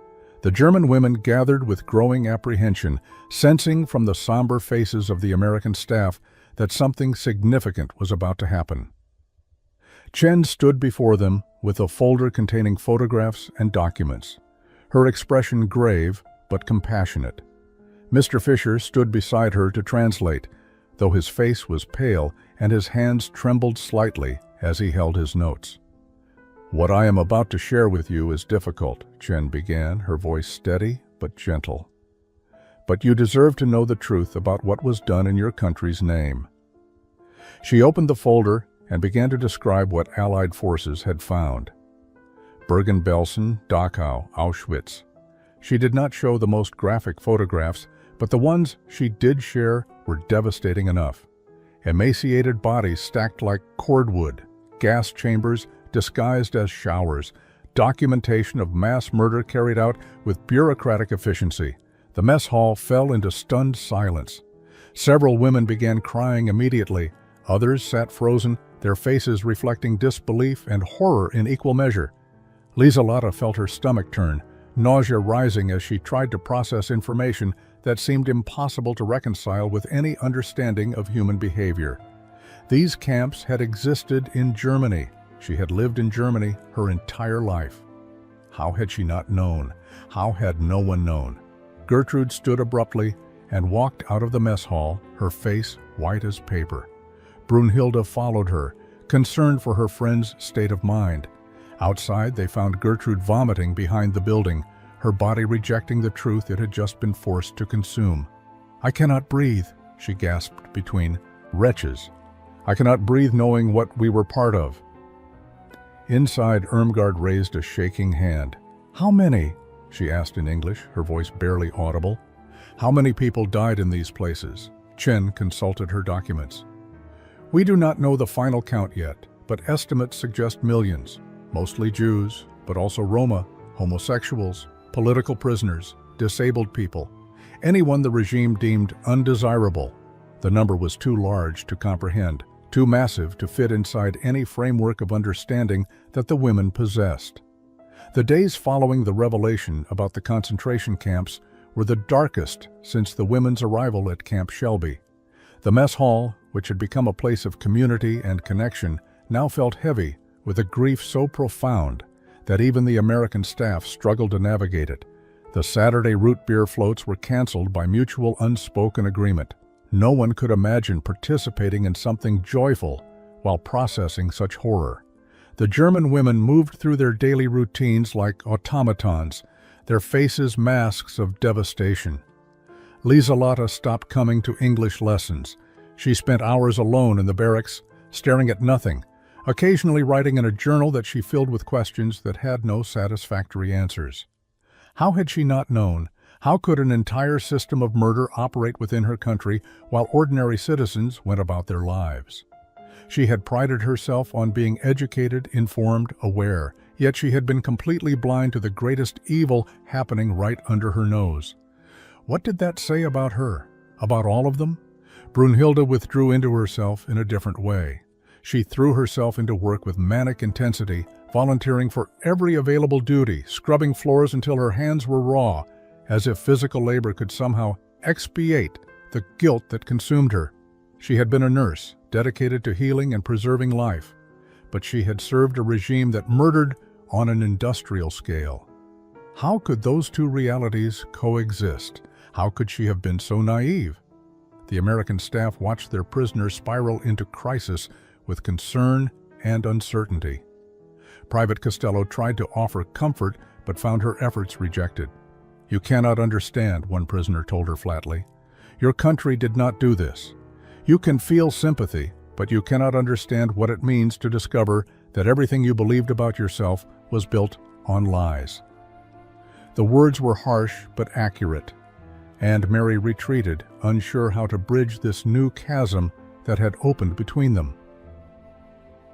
The German women gathered with growing apprehension, sensing from the somber faces of the American staff that something significant was about to happen. Chen stood before them with a folder containing photographs and documents, her expression grave but compassionate. Mr. Fisher stood beside her to translate, though his face was pale and his hands trembled slightly as he held his notes. "What I am about to share with you is difficult," Chen began, her voice steady but gentle. "But you deserve to know the truth about what was done in your country's name." She opened the folder and began to describe what Allied forces had found. Bergen-Belsen, Dachau, Auschwitz. She did not show the most graphic photographs, but the ones she did share were devastating enough. Emaciated bodies stacked like cordwood, gas chambers disguised as showers, documentation of mass murder carried out with bureaucratic efficiency. The mess hall fell into stunned silence. Several women began crying immediately. Others sat frozen, their faces reflecting disbelief and horror in equal measure. Lieselata felt her stomach turn, nausea rising as she tried to process information that seemed impossible to reconcile with any understanding of human behavior. These camps had existed in Germany. She had lived in Germany her entire life. How had she not known? How had no one known? Gertrude stood abruptly and walked out of the mess hall, her face white as paper. Brunhilde followed her, concerned for her friend's state of mind. Outside, they found Gertrude vomiting behind the building, her body rejecting the truth it had just been forced to consume. "I cannot breathe," she gasped between wretches. "I cannot breathe knowing what we were part of." Inside, Irmgard raised a shaking hand. "How many?" she asked in English, her voice barely audible. "How many people died in these places?" Chen consulted her documents. "We do not know the final count yet, but estimates suggest millions, mostly Jews, but also Roma, homosexuals, political prisoners, disabled people, anyone the regime deemed undesirable." The number was too large to comprehend, too massive to fit inside any framework of understanding that the women possessed. The days following the revelation about the concentration camps were the darkest since the women's arrival at Camp Shelby. The mess hall, which had become a place of community and connection, now felt heavy with a grief so profound that even the American staff struggled to navigate it. The Saturday root beer floats were canceled by mutual unspoken agreement. No one could imagine participating in something joyful while processing such horror. The German women moved through their daily routines like automatons, their faces masks of devastation. Lieselata stopped coming to English lessons. She spent hours alone in the barracks, staring at nothing, occasionally writing in a journal that she filled with questions that had no satisfactory answers. How had she not known? How could an entire system of murder operate within her country while ordinary citizens went about their lives? She had prided herself on being educated, informed, aware, yet she had been completely blind to the greatest evil happening right under her nose. What did that say about her? About all of them? Brunhilde withdrew into herself in a different way. She threw herself into work with manic intensity, volunteering for every available duty, scrubbing floors until her hands were raw, as if physical labor could somehow expiate the guilt that consumed her. She had been a nurse, dedicated to healing and preserving life, but she had served a regime that murdered on an industrial scale. How could those two realities coexist? How could she have been so naive? The American staff watched their prisoners spiral into crisis with concern and uncertainty. Private Costello tried to offer comfort but found her efforts rejected. "You cannot understand," one prisoner told her flatly. "Your country did not do this. You can feel sympathy, but you cannot understand what it means to discover that everything you believed about yourself was built on lies." The words were harsh but accurate, and Mary retreated, unsure how to bridge this new chasm that had opened between them.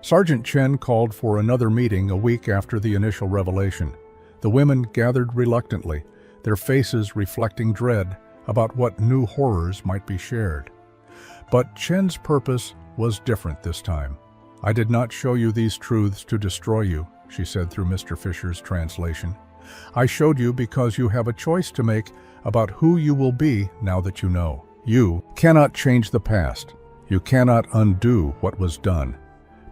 Sergeant Chen called for another meeting a week after the initial revelation. The women gathered reluctantly, their faces reflecting dread about what new horrors might be shared. But Chen's purpose was different this time. "I did not show you these truths to destroy you," she said through Mr. Fisher's translation. "I showed you because you have a choice to make about who you will be now that you know. You cannot change the past. You cannot undo what was done.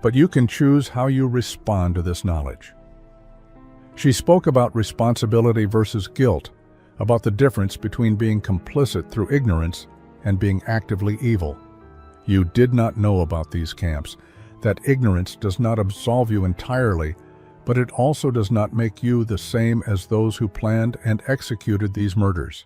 But you can choose how you respond to this knowledge." She spoke about responsibility versus guilt, about the difference between being complicit through ignorance and being actively evil. You did not know about these camps. That ignorance does not absolve you entirely, but it also does not make you the same as those who planned and executed these murders.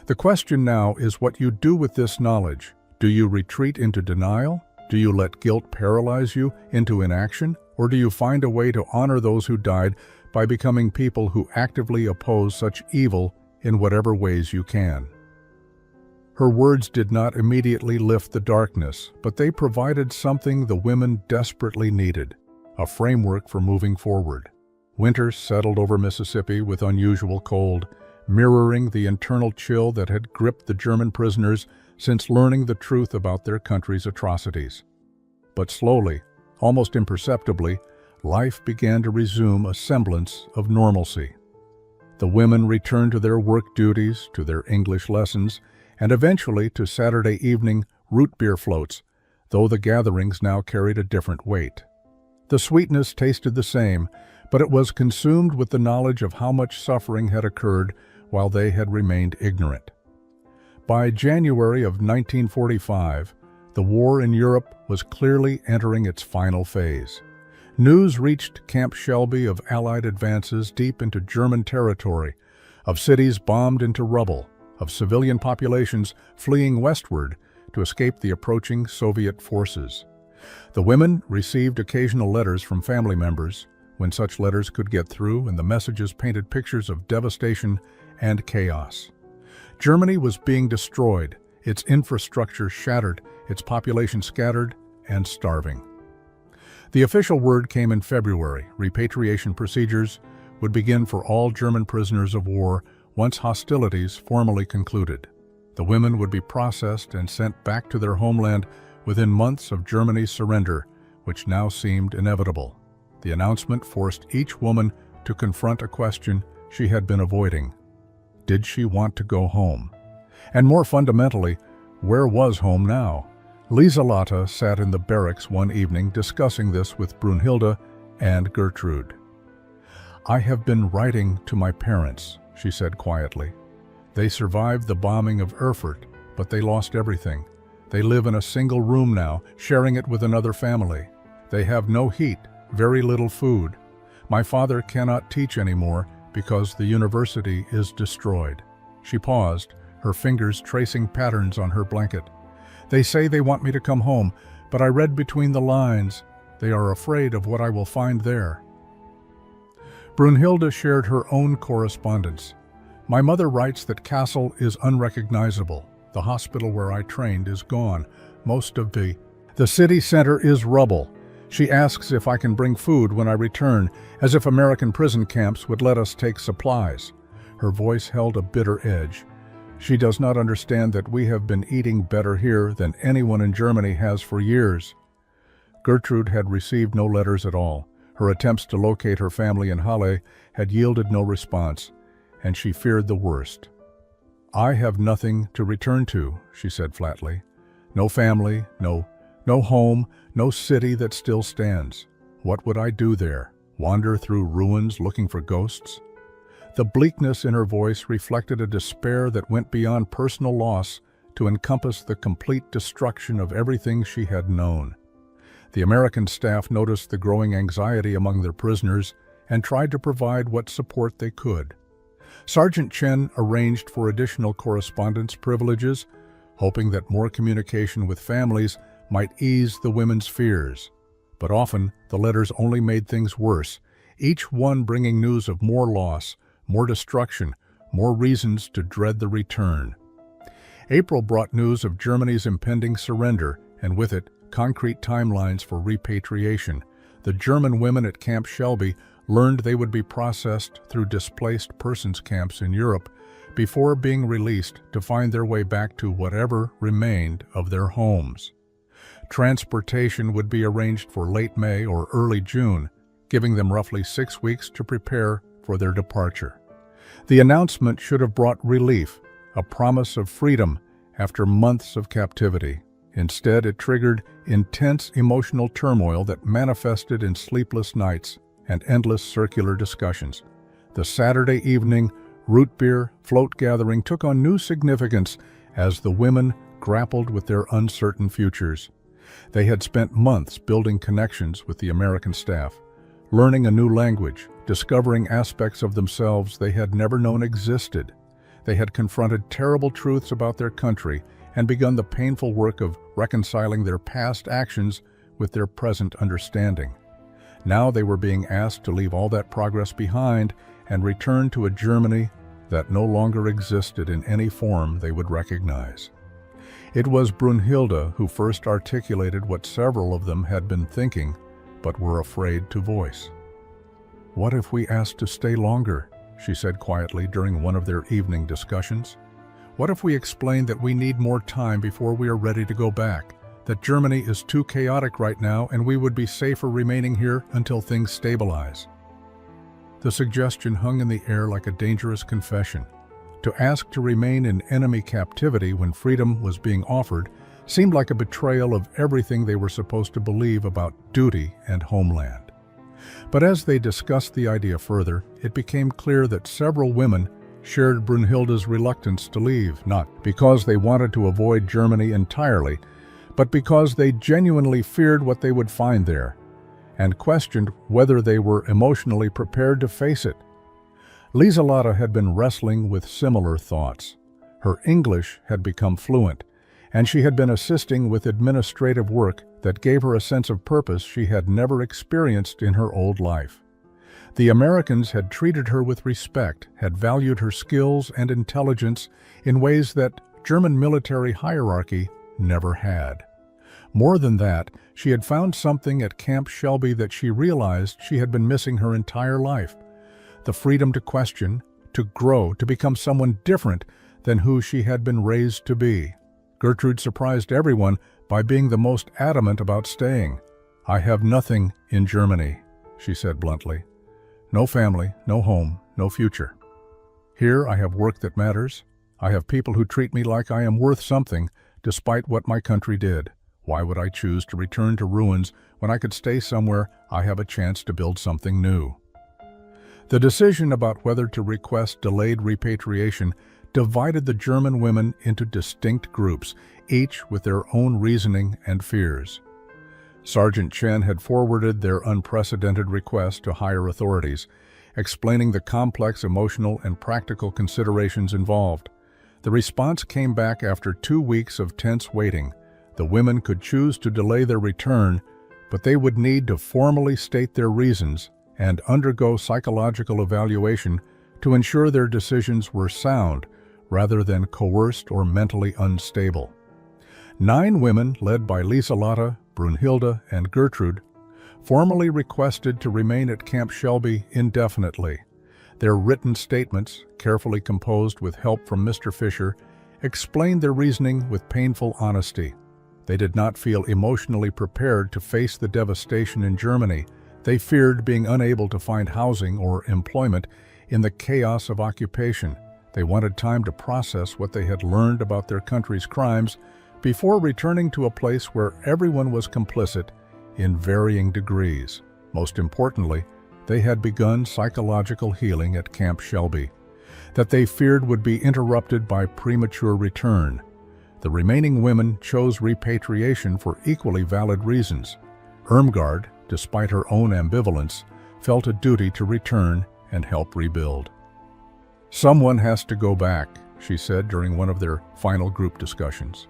The question now is what you do with this knowledge. Do you retreat into denial? Do you let guilt paralyze you into inaction? Or do you find a way to honor those who died by becoming people who actively oppose such evil in whatever ways you can? Her words did not immediately lift the darkness, but they provided something the women desperately needed: a framework for moving forward. Winter settled over Mississippi with unusual cold, mirroring the internal chill that had gripped the German prisoners since learning the truth about their country's atrocities. But slowly, almost imperceptibly, life began to resume a semblance of normalcy. The women returned to their work duties, to their English lessons, and eventually to Saturday evening root beer floats, though the gatherings now carried a different weight. The sweetness tasted the same, but it was consumed with the knowledge of how much suffering had occurred while they had remained ignorant. By January of 1945, the war in Europe was clearly entering its final phase. News reached Camp Shelby of Allied advances deep into German territory, of cities bombed into rubble, of civilian populations fleeing westward to escape the approaching Soviet forces. The women received occasional letters from family members, when such letters could get through, and the messages painted pictures of devastation and chaos. Germany was being destroyed, its infrastructure shattered, its population scattered and starving. The official word came in February. Repatriation procedures would begin for all German prisoners of war once hostilities formally concluded. The women would be processed and sent back to their homeland within months of Germany's surrender, which now seemed inevitable. The announcement forced each woman to confront a question she had been avoiding. Did she want to go home? And more fundamentally, where was home now? Lieselotte sat in the barracks one evening discussing this with Brunhilde and Gertrude. "I have been writing to my parents," she said quietly. "They survived the bombing of Erfurt, but they lost everything. They live in a single room now, sharing it with another family. They have no heat, very little food. My father cannot teach anymore because the university is destroyed." She paused, her fingers tracing patterns on her blanket. "They say they want me to come home, but I read between the lines. They are afraid of what I will find there." Brunhilde shared her own correspondence. "My mother writes that Kassel is unrecognizable. The hospital where I trained is gone. Most of the city center is rubble. She asks if I can bring food when I return, as if American prison camps would let us take supplies." Her voice held a bitter edge. "She does not understand that we have been eating better here than anyone in Germany has for years." Gertrude had received no letters at all. Her attempts to locate her family in Halle had yielded no response, and she feared the worst. "I have nothing to return to," she said flatly. "No family, no home, no city that still stands. What would I do there? Wander through ruins looking for ghosts?" The bleakness in her voice reflected a despair that went beyond personal loss to encompass the complete destruction of everything she had known. The American staff noticed the growing anxiety among their prisoners and tried to provide what support they could. Sergeant Chen arranged for additional correspondence privileges, hoping that more communication with families might ease the women's fears. But often, the letters only made things worse, each one bringing news of more loss, more destruction, more reasons to dread the return. April brought news of Germany's impending surrender, and with it, concrete timelines for repatriation. The German women at Camp Shelby learned they would be processed through displaced persons camps in Europe before being released to find their way back to whatever remained of their homes. Transportation would be arranged for late May or early June, giving them roughly 6 weeks to prepare for their departure. The announcement should have brought relief, a promise of freedom after months of captivity. Instead, it triggered intense emotional turmoil that manifested in sleepless nights and endless circular discussions. The Saturday evening root beer float gathering took on new significance as the women grappled with their uncertain futures. They had spent months building connections with the American staff, learning a new language, discovering aspects of themselves they had never known existed. They had confronted terrible truths about their country and begun the painful work of reconciling their past actions with their present understanding. Now they were being asked to leave all that progress behind and return to a Germany that no longer existed in any form they would recognize. It was Brunhilde who first articulated what several of them had been thinking, but were afraid to voice. "What if we asked to stay longer?" she said quietly during one of their evening discussions. "What if we explained that we need more time before we are ready to go back, that Germany is too chaotic right now and we would be safer remaining here until things stabilize?" The suggestion hung in the air like a dangerous confession. To ask to remain in enemy captivity when freedom was being offered seemed like a betrayal of everything they were supposed to believe about duty and homeland. But as they discussed the idea further, it became clear that several women shared Brunhilde's reluctance to leave, not because they wanted to avoid Germany entirely, but because they genuinely feared what they would find there, and questioned whether they were emotionally prepared to face it. Lieselata had been wrestling with similar thoughts. Her English had become fluent, and she had been assisting with administrative work that gave her a sense of purpose she had never experienced in her old life. The Americans had treated her with respect, had valued her skills and intelligence in ways that German military hierarchy never had. More than that, she had found something at Camp Shelby that she realized she had been missing her entire life: the freedom to question, to grow, to become someone different than who she had been raised to be. Gertrude surprised everyone by being the most adamant about staying. "I have nothing in Germany," she said bluntly. "No family, no home, no future. Here I have work that matters. I have people who treat me like I am worth something, despite what my country did. Why would I choose to return to ruins when I could stay somewhere I have a chance to build something new?" The decision about whether to request delayed repatriation divided the German women into distinct groups, each with their own reasoning and fears. Sergeant Chen had forwarded their unprecedented request to higher authorities, explaining the complex emotional and practical considerations involved. The response came back after 2 weeks of tense waiting. The women could choose to delay their return, but they would need to formally state their reasons and undergo psychological evaluation to ensure their decisions were sound rather than coerced or mentally unstable. 9 women, led by Lieselata, Brunhilde, and Gertrude, formally requested to remain at Camp Shelby indefinitely. Their written statements, carefully composed with help from Mr. Fisher, explained their reasoning with painful honesty. They did not feel emotionally prepared to face the devastation in Germany. They feared being unable to find housing or employment in the chaos of occupation. They wanted time to process what they had learned about their country's crimes before returning to a place where everyone was complicit in varying degrees. Most importantly, they had begun psychological healing at Camp Shelby, that they feared would be interrupted by premature return. The remaining women chose repatriation for equally valid reasons. Irmgard, despite her own ambivalence, felt a duty to return and help rebuild. "Someone has to go back," she said during one of their final group discussions.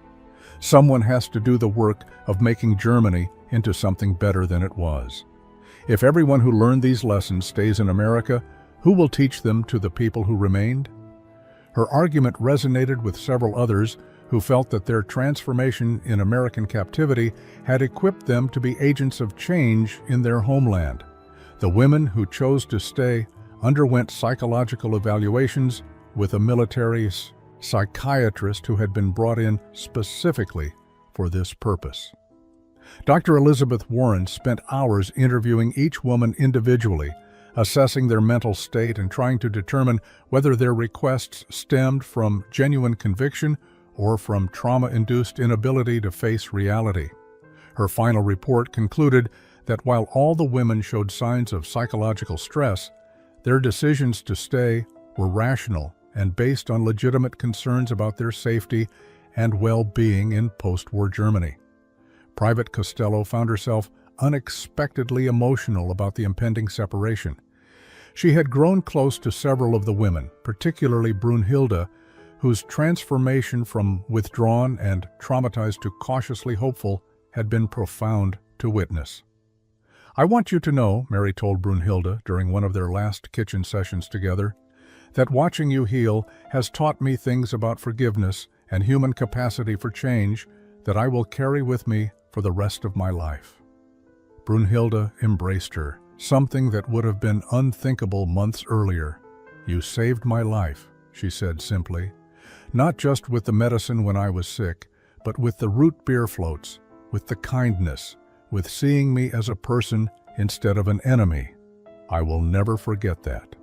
"Someone has to do the work of making Germany into something better than it was. If everyone who learned these lessons stays in America, Who will teach them to the people who remained? Her argument resonated with several others who felt that their transformation in American captivity had equipped them to be agents of change in their homeland. The women who chose to stay underwent psychological evaluations with a military psychiatrist who had been brought in specifically for this purpose. Dr. Elizabeth Warren spent hours interviewing each woman individually, assessing their mental state and trying to determine whether their requests stemmed from genuine conviction or from trauma-induced inability to face reality. Her final report concluded that while all the women showed signs of psychological stress, their decisions to stay were rational and based on legitimate concerns about their safety and well-being in post-war Germany. Private Costello found herself unexpectedly emotional about the impending separation. She had grown close to several of the women, particularly Brunhilde, whose transformation from withdrawn and traumatized to cautiously hopeful had been profound to witness. "I want you to know," Mary told Brunhilde during one of their last kitchen sessions together, "that watching you heal has taught me things about forgiveness and human capacity for change that I will carry with me for the rest of my life." Brunhilde embraced her, something that would have been unthinkable months earlier. "You saved my life," she said simply. "Not just with the medicine when I was sick, but with the root beer floats, with the kindness, with seeing me as a person instead of an enemy. I will never forget that."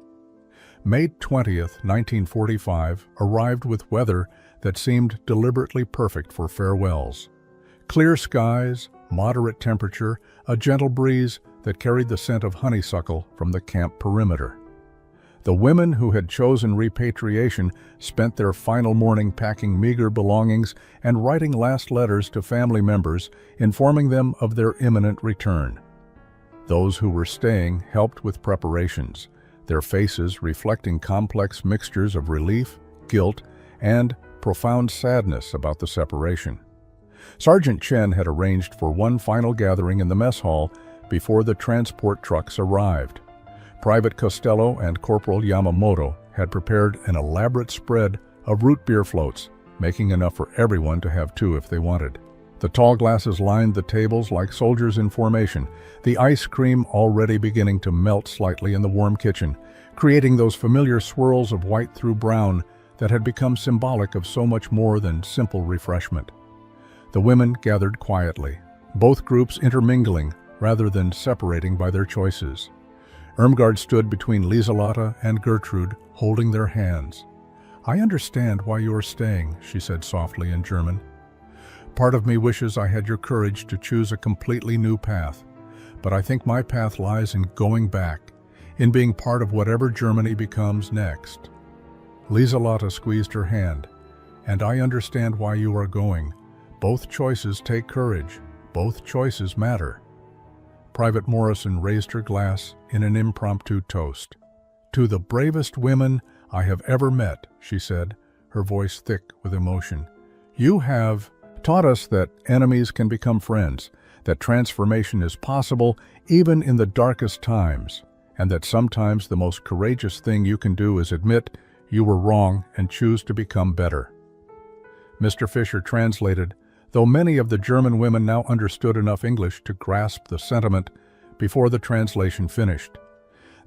May 20th, 1945, arrived with weather that seemed deliberately perfect for farewells. Clear skies, moderate temperature, a gentle breeze that carried the scent of honeysuckle from the camp perimeter. The women who had chosen repatriation spent their final morning packing meager belongings and writing last letters to family members, informing them of their imminent return. Those who were staying helped with preparations, their faces reflecting complex mixtures of relief, guilt, and profound sadness about the separation. Sergeant Chen had arranged for one final gathering in the mess hall before the transport trucks arrived. Private Costello and Corporal Yamamoto had prepared an elaborate spread of root beer floats, making enough for everyone to have two if they wanted. The tall glasses lined the tables like soldiers in formation, the ice cream already beginning to melt slightly in the warm kitchen, creating those familiar swirls of white through brown that had become symbolic of so much more than simple refreshment. The women gathered quietly, both groups intermingling rather than separating by their choices. Irmgard stood between Lieselotte and Gertrude, holding their hands. "I understand why you are staying," she said softly in German. "Part of me wishes I had your courage to choose a completely new path, but I think my path lies in going back, in being part of whatever Germany becomes next." Lieselotte squeezed her hand. "And I understand why you are going. Both choices take courage. Both choices matter." Private Morrison raised her glass in an impromptu toast. "To the bravest women I have ever met," she said, her voice thick with emotion. "You have taught us that enemies can become friends, that transformation is possible even in the darkest times, and that sometimes the most courageous thing you can do is admit you were wrong and choose to become better." Mr. Fisher translated, though many of the German women now understood enough English to grasp the sentiment before the translation finished.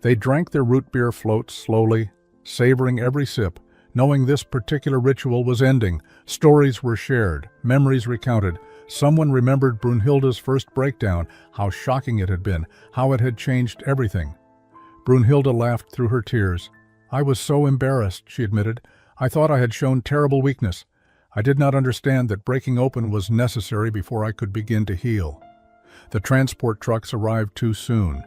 They drank their root beer floats slowly, savoring every sip, knowing this particular ritual was ending. Stories were shared, memories recounted. Someone remembered Brunhilde's first breakdown, how shocking it had been, how it had changed everything. Brunhilde laughed through her tears. "I was so embarrassed," she admitted. "I thought I had shown terrible weakness. I did not understand that breaking open was necessary before I could begin to heal." The transport trucks arrived too soon.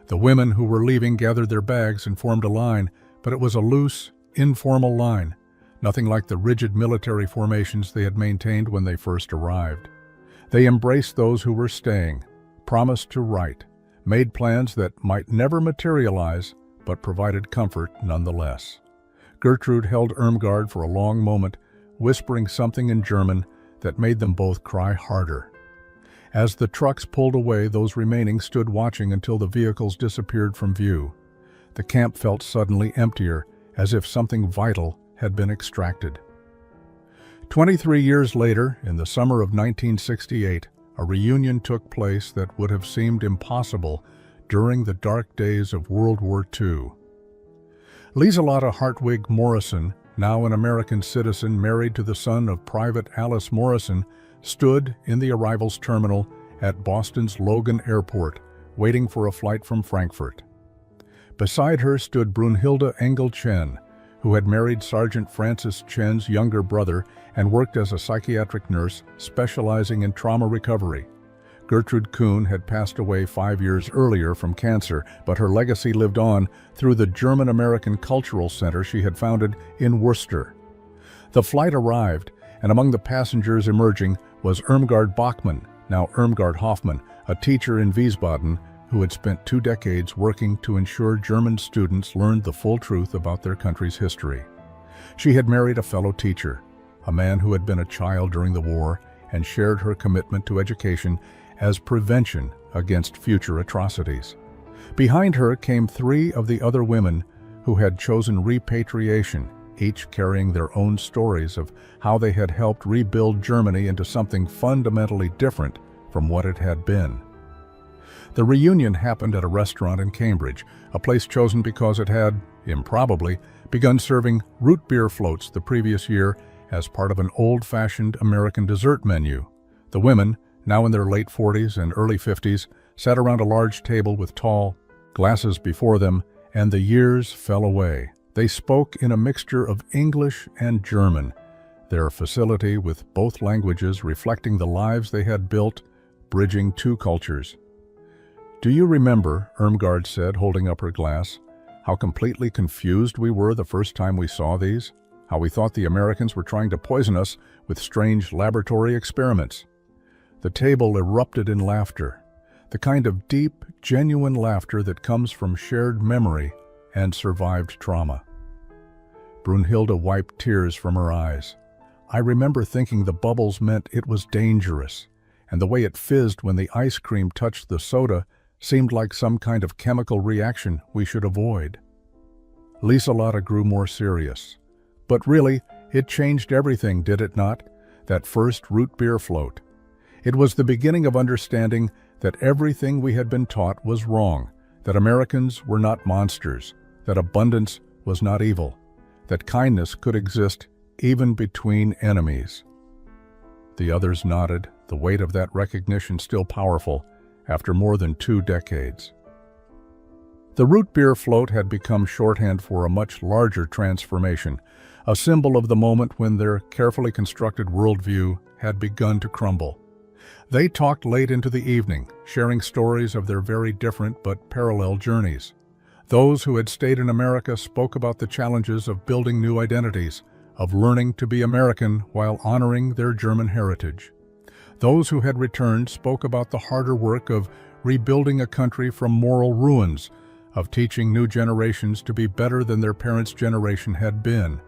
The women who were leaving gathered their bags and formed a line, but it was a loose, informal line, nothing like the rigid military formations they had maintained when they first arrived. They embraced those who were staying, promised to write, made plans that might never materialize, but provided comfort nonetheless. Gertrude held Irmgard for a long moment, whispering something in German that made them both cry harder. As the trucks pulled away, those remaining stood watching until the vehicles disappeared from view. The camp felt suddenly emptier, as if something vital had been extracted. 23 years later, in the summer of 1968, a reunion took place that would have seemed impossible during the dark days of World War II. Lieselotte Hartwig Morrison, now an American citizen married to the son of Private Alice Morrison, stood in the arrivals terminal at Boston's Logan Airport, waiting for a flight from Frankfurt. Beside her stood Brunhilde Engel Chen, who had married Sergeant Francis Chen's younger brother and worked as a psychiatric nurse specializing in trauma recovery. Gertrude Kuhn had passed away 5 years earlier from cancer, but her legacy lived on through the German-American Cultural Center she had founded in Worcester. The flight arrived, and among the passengers emerging was Irmgard Bachmann, now Irmgard Hoffmann, a teacher in Wiesbaden who had spent 2 decades working to ensure German students learned the full truth about their country's history. She had married a fellow teacher, a man who had been a child during the war, and shared her commitment to education as prevention against future atrocities. Behind her came 3 of the other women who had chosen repatriation, each carrying their own stories of how they had helped rebuild Germany into something fundamentally different from what it had been. The reunion happened at a restaurant in Cambridge, a place chosen because it had, improbably, begun serving root beer floats the previous year as part of an old-fashioned American dessert menu. The women, now in their late 40s and early 50s, sat around a large table with tall glasses before them, and the years fell away. They spoke in a mixture of English and German, their facility with both languages reflecting the lives they had built, bridging 2 cultures. "Do you remember," Irmgard said, holding up her glass, "how completely confused we were the first time we saw these? How we thought the Americans were trying to poison us with strange laboratory experiments?" The table erupted in laughter, the kind of deep, genuine laughter that comes from shared memory and survived trauma. Brunhilde wiped tears from her eyes. "I remember thinking the bubbles meant it was dangerous, and the way it fizzed when the ice cream touched the soda seemed like some kind of chemical reaction we should avoid." Lieselotte grew more serious. "But really, it changed everything, did it not? That first root beer float. It was the beginning of understanding that everything we had been taught was wrong, that Americans were not monsters, that abundance was not evil, that kindness could exist even between enemies." The others nodded, the weight of that recognition still powerful after more than 2 decades. The root beer float had become shorthand for a much larger transformation, a symbol of the moment when their carefully constructed worldview had begun to crumble. They talked late into the evening, sharing stories of their very different but parallel journeys. Those who had stayed in America spoke about the challenges of building new identities, of learning to be American while honoring their German heritage. Those who had returned spoke about the harder work of rebuilding a country from moral ruins, of teaching new generations to be better than their parents' generation had been.